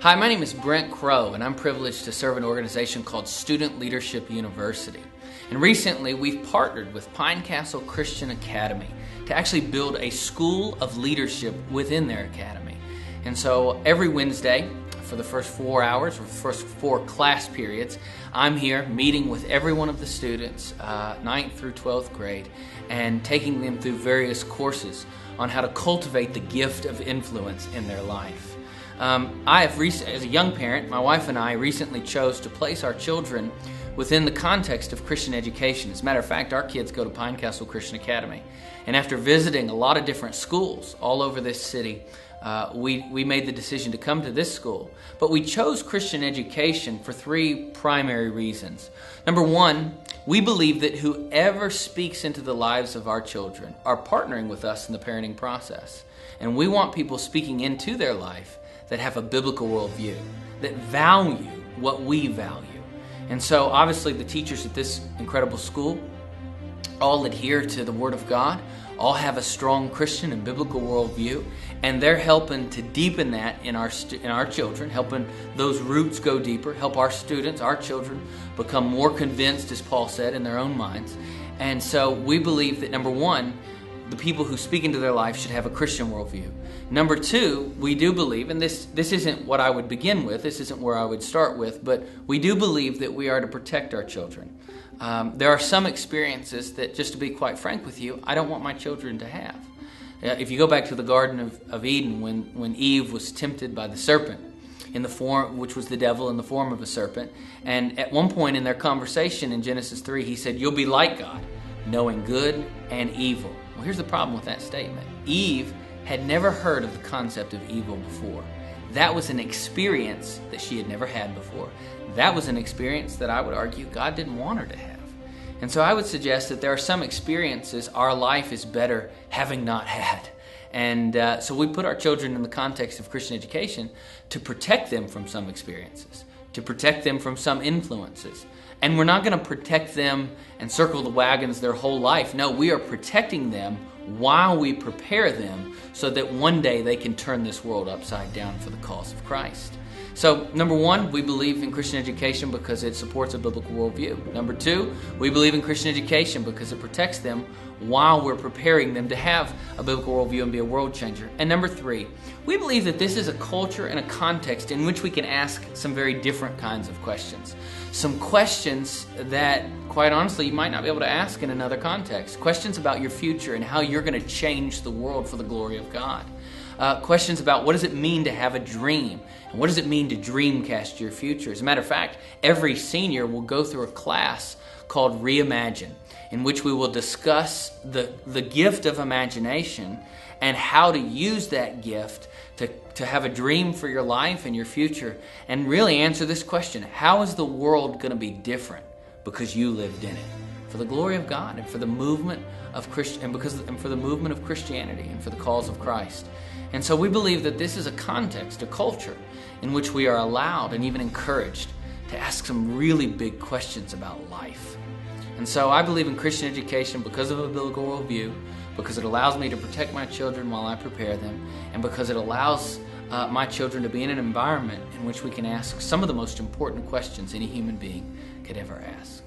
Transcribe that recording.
Hi, my name is Brent Crowe, and I'm privileged to serve an organization called Student Leadership University. And recently, we've partnered with Pine Castle Christian Academy to actually build a school of leadership within their academy. And so every Wednesday, for the first 4 hours, or the first 4 class periods, I'm here meeting with every one of the students, 9th through 12th grade, and taking them through various courses on how to cultivate the gift of influence in their life. As a young parent, my wife and I recently chose to place our children within the context of Christian education. As a matter of fact, our kids go to Pine Castle Christian Academy. And after visiting a lot of different schools all over this city, we made the decision to come to this school. But we chose Christian education for 3 primary reasons. Number 1, we believe that whoever speaks into the lives of our children are partnering with us in the parenting process. And we want people speaking into their life that have a biblical worldview, that value what we value. And so obviously the teachers at this incredible school all adhere to the Word of God, all have a strong Christian and biblical worldview, and they're helping to deepen that in our children, helping those roots go deeper, help our students, our children, become more convinced, as Paul said, in their own minds. And so we believe that, number 1, the people who speak into their life should have a Christian worldview. Number 2, we do believe, and this isn't what I would begin with, this isn't where I would start with, but we do believe that we are to protect our children. There are some experiences that, just to be quite frank with you, I don't want my children to have. If you go back to the Garden of Eden, when Eve was tempted by the serpent, which was the devil in the form of a serpent, and at one point in their conversation in Genesis 3, he said, "You'll be like God, knowing good and evil." Well, here's the problem with that statement. Eve had never heard of the concept of evil before. That was an experience that she had never had before. That was an experience that I would argue God didn't want her to have. And so I would suggest that there are some experiences our life is better having not had. And so we put our children in the context of Christian education to protect them from some experiences, to protect them from some influences. And we're not going to protect them and circle the wagons their whole life. No, we are protecting them while we prepare them so that one day they can turn this world upside down for the cause of Christ. So, number 1, we believe in Christian education because it supports a biblical worldview. Number 2, we believe in Christian education because it protects them while we're preparing them to have a biblical worldview and be a world changer. And number 3, we believe that this is a culture and a context in which we can ask some very different kinds of questions. Some questions that, quite honestly, you might not be able to ask in another context. Questions about your future and how you're going to change the world for the glory of God. Questions about what does it mean to have a dream, and what does it mean to dreamcast your future. As a matter of fact, every senior will go through a class called Reimagine, in which we will discuss the gift of imagination and how to use that gift to have a dream for your life and your future, and really answer this question: how is the world going to be different because you lived in it? For the glory of God and for the movement of for the movement of Christianity and for the cause of Christ. And so we believe that this is a context, a culture, in which we are allowed and even encouraged to ask some really big questions about life. And so I believe in Christian education because of a biblical worldview, because it allows me to protect my children while I prepare them, and because it allows my children to be in an environment in which we can ask some of the most important questions any human being could ever ask.